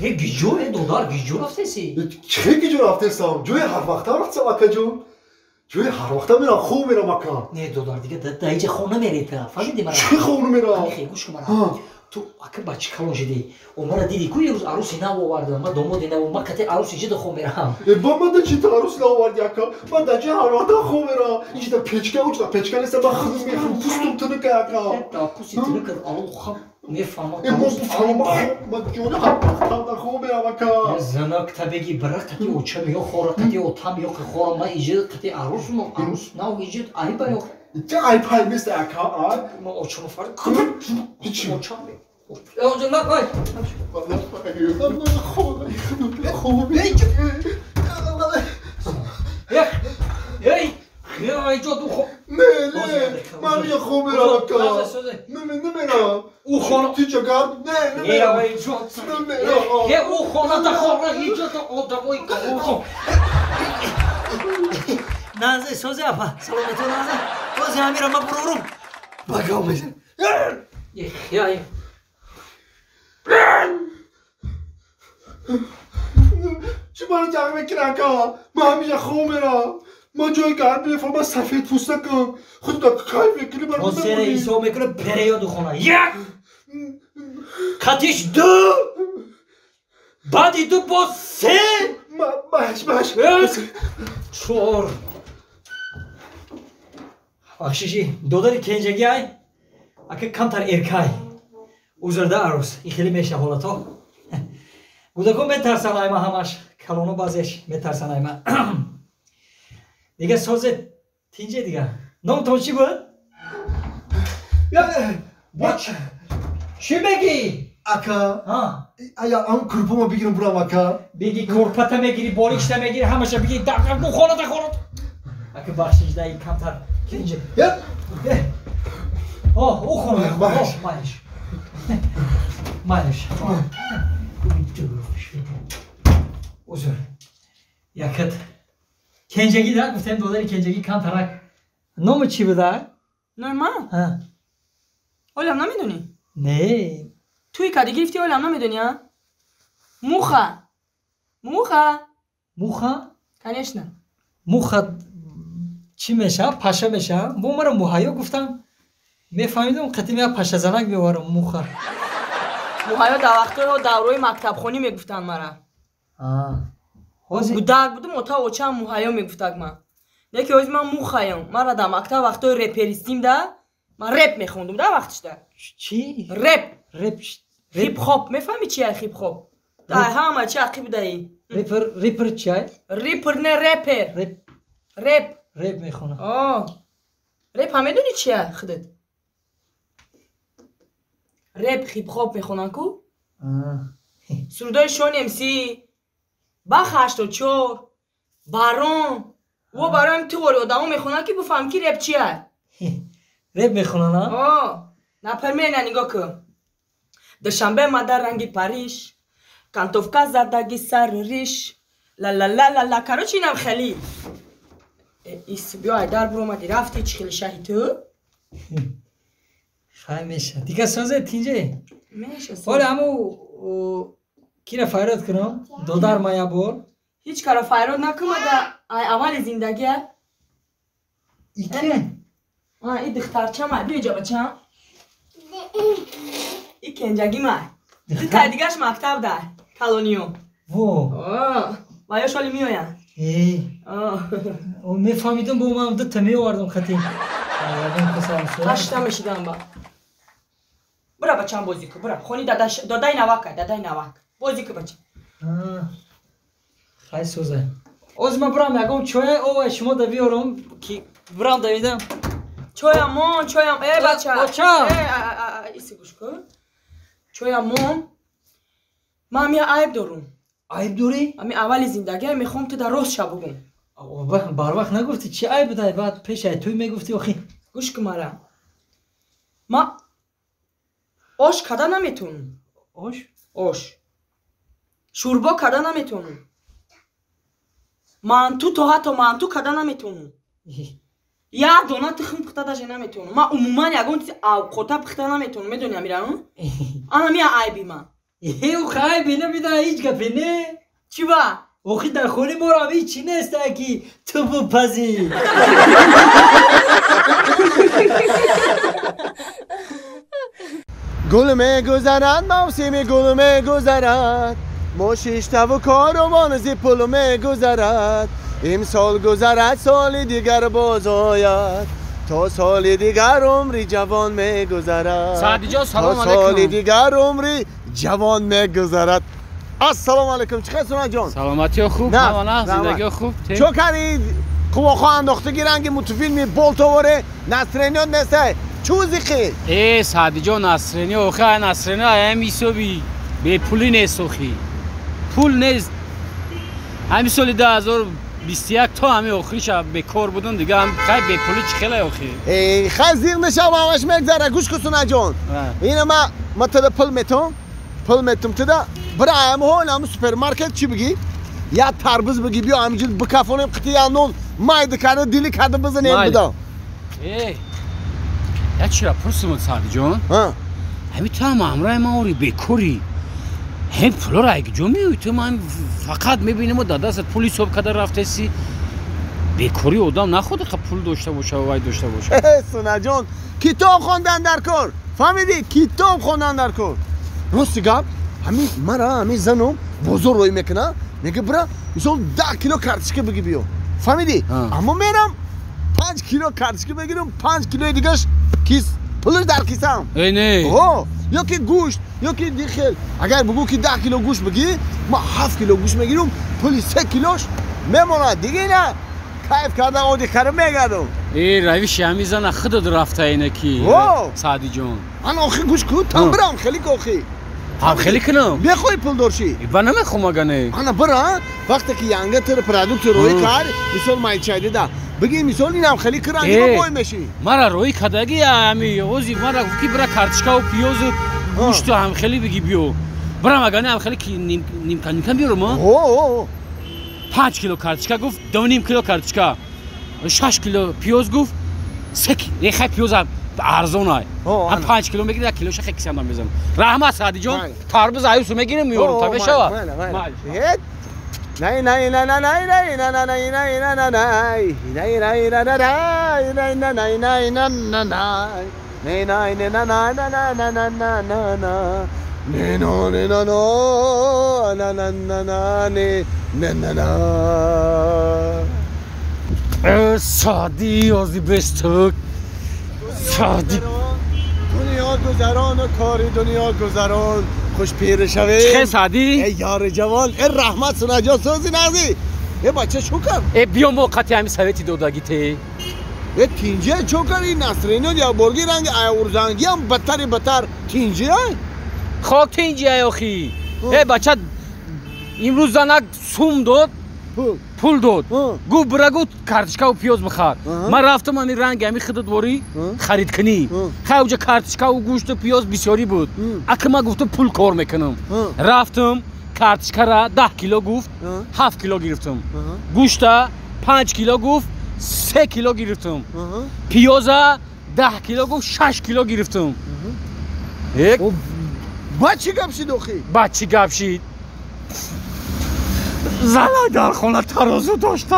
گیجو دلار گیجو رفتسی چه گیجو رفتسم جوی هر وقت رفتم اکا جون جوی هر وقت میرم خوب میرم اکا نه دلار دیگه دایج خونه میری تا فهمیدی مرا چه خونه میرم خیلی گوش کن مرا تو اکا بچه کلون شدی و مرا دیدی کو یه روز عروسی نو آوردم من داماد نو من کتی عروسی جد خوب میرم با من چی تا عروس نآوردی اکا من دجی هر وقت خوب میرم اینجا تا پچکه اوج تا پچکه نیست من خودم میخوام پوستم تو که اکا تا پوستی تو نکرد آلو خم میفهمم من جون هر وقت خوب میرم اکا زنک تا بگی برا کتی اوچم یا خورا کتی اوتم یا که خورا من ایجاد کتی عروس نو ایجاد عیبا یا چه عیب های میست اکا ما اوچم فرد کنم هیچی اوچم اونجا نه بای خوبه ای جا دو خوب نه من یه خوب میرم اکا نمیرم او خانه تو چه گرد نه نمیرم او خانه تا خانه اینجا تا آدمایی که او خانه نازه سوزه اپا سلامتو نازه بازی همیرم من برورم بگاو بزن یای چی برای جمع میکنه اکا من همیشه خوب میرم من جای گرد میرم من سفید پوسته کن خود تا کای میکنی برای من سر ایسا میکنه پره یا دو خانه یک کتیش دو بعدی دو با سه باش چور بخشیشی دوداری کنجگی های اکه کمتر ارکای اوزرده عروس این خیلی میشه حالتا گودکو میترسن ایما همش کلونو بازش میترسن ایما دیگه سوزه تینجه دیگه نام تو چی بود؟ باچ چی بگی؟ اکا ایا ام کرپومو بگیرم برام اکا بگی کرپتا میگیری باریشتا میگیری همشه بگی دقیق دو خانه اکه بخشیش دایی کمتر تینجه او خانه مالش اوزر یکت کنجگی در گفتم دوداری کنجگی کم ترک نام چی بده؟ نورمال اولم نمیدونی؟ نه توی کدی گرفتی اولم نمیدونی ها؟ موخه کنیش نه موخه چی میشه؟ پشه میشه؟ با مرا موهایو گفتم میفهمیدم قطعی پشه زنک بیوارم موخه موهایو در وقتای دورای مکتب خونی میگفتن مرا گودک بودم اتا اوچم موهایو میگفتک من یکی از من موخایم مرا در مکتب وقتای رپریستیم ده من رپ میخوندم در وقتش ده چی؟ رپ هیپ هاپ میفهمی چیه هیپ هاپ در همه چی عقیب دهی ریپر چیه؟ ریپر نه رپر رپ میخونه رپ هم میدونی چیه خودت رپ هیپ هاپ میخونن کو سرودای شون امسی بخ 84 بارون و برام تو ولی آدمو میخونن که بفهم که رپ چیه رپ میخونن نپرمینه نگاه کن دوشنبه مادر رنگی پاریش کانتوفکا زدگی سر ریش لا لا لا لا لا کارو چینم خیلی ایست بیا در برومدی رفتی چی خیلی شهی تو خیلی میشه دیگه سازه تینجه میشه ولی همو کی را فایرات کنم دودار مایا بول هیچ کارا فایرات نکم اول زندگیه ایکه این دخترچه ما بیا جا بچه این کنجگی ما این تایدیگش مکتب در کالونیو و یا شالی میوین میفهمیدم با من دو تا میواردم خطی هشتا میشیدم با برا بچه بازی کن برا خونی دادای نوک بازی کن بچه خیلی سوزه از ما برام نگم چوه او شما دا بیارم که برام دویدم چویم ای بچه ایسی گوش کن چویم من همین عیب دارم عیب داری؟ همین اول زندگی میخوام تو در راست شب بگم بر وقت نگفتی چی عیب داری بعد پیش توی میگفتی آخی گوش کن مرا ما آش کدا نمیتونم آش شوربا کدا نمیتونم مانتو تو حتی مانتو کدا نمیتونم یک دونه تخم پخته داشته نمیتونم من عموما یکون اوقاتا پخته نمیتونم میدونی امیرم؟ آن همین عیبی من او خواهی بینه میده هیچ گپی نه چی با؟ اوخی در خونه ما رو همی چی نیسته که تو بپزی گل میگذرد موسم گل میگذرد ما شیشته و کاروان زی پل میگذرد امسال گذرد سال دیگر باز آید تا سال دیگر عمری جوان میگذرد سعدی جان سلام تا سال علیکم. دیگر عمری جوان میگذرد السلام علیکم چه خیلی جان سلامتی خوب نه، نه زندگی نه. خوب چو کرید قواخا انداختگی رنگ متفیلمی بولتواره نصرانیان نسته چوزی خیلی ای سعدی جان نصرانی اوخه نصرانی هم ایسوبی به پولی نیست اوخی پول نیست همین سال 2021 تا همه اوخیش به کار بودن دیگه هم خیلی به پولی چی خیلی اوخی ای خزیر نشم همش مگذره گوش کسونه جان اینه ما تده پل میتم تده برای همه هم سوپرمارکت چی بگی؟ یا تربوز بگی بیا همینجور بکفونیم قطعی نون مایده کرده دیلی کرده بزنیم بدا ای یا چرا پرسیمون سعدی جان همین تو هم همراه ما اوری به کاری هم پولا را اگه جو میوی تو من فقط میبینیم و داده است پولی صبح کده رفته سی بیکاری آدم نخوده که پول داشته باشه و وای داشته باشه سونا جان کتاب خوندن در کار فهمیدی کتاب خوندن در کار راستی گپ همین مرا همین زنم بزرگ روی میکنه میگه برا مثلا 10 کیلو کارتشکه بگی بیا فهمیدی اما میرم 5 کیلو کارتشکه بگیرم 5 کیلو دیگهش کیس پول در کیسم ای نه اوه یا که گوشت یا که دیخل اگر بگو که 10 کیلو گوشت بگی ما 7 کیلو گوشت میگیرم پولی 3 کیلوش میمونه دیگه نه کیف کردن او دیگه میگردم ای رویش همی زن خودت رفته اینه کی واو. سعدی جان انا آخی گوش کن تا برام خیلی آخی هم خیلی کنم بیا خوی پول دارشی با نمیخوام اگه انا برا وقتی که یانگه تر پرودکت روی کار مثال مای چایده دا بگی مثال اینم خیلی کران دیگه بای میشی مرا روی کداگی همی اوزی مرا کی برا کارتشکا و پیاز و گوشت هم خیلی بگی بیو برام اگه هم خیلی کی نیم کم بیارم اوه 5 کیلو کارتشکا گفت 2.5 کیلو کارتشکا 6 کیلو پیاز گفت 3 کیلو خیلی پیاز ارزون های هم 5 کیلو میگیره کیلوش خیلی کسی هم میزنم رحمت سعدی جان تربوز ایوسو میگیریم میارم تا بشه نه نه نه نه نه نه نه نه نه نه نه نه نه نه سعدی ازی بستک سعدی دنیا گذران و کاری دنیا گذران خوش پیر شوی چه سعدی ای یار جوان ای رحمت سنا جا سوزی نازی ای بچه شکر ای بیا موقتی همی سویتی دوداگی تی ای تینجه چوکری نصرینو یا برگی رنگ اورزانگی هم بدتر تینجه های خاک تینجی ای آخی ای بچه امروز زنک سوم داد پول داد گو برگو کارتشکا و پیاز بخار من رفتم من رنگ همی خودت باری خرید کنی خیلی اوجا کارتشکا و گوشت و پیاز بسیاری بود اکه من گفتم پول کار میکنم رفتم کارتشکا را 10 کیلو گفت 7 کیلو گرفتم گوشت 5 کیلو گفت 3 کیلو گرفتم پیاز 10 کیلو گفت 6 کیلو گرفتم یک بچه گپ شید اخی بچه گپ شید زنه در خونه ترازو داشته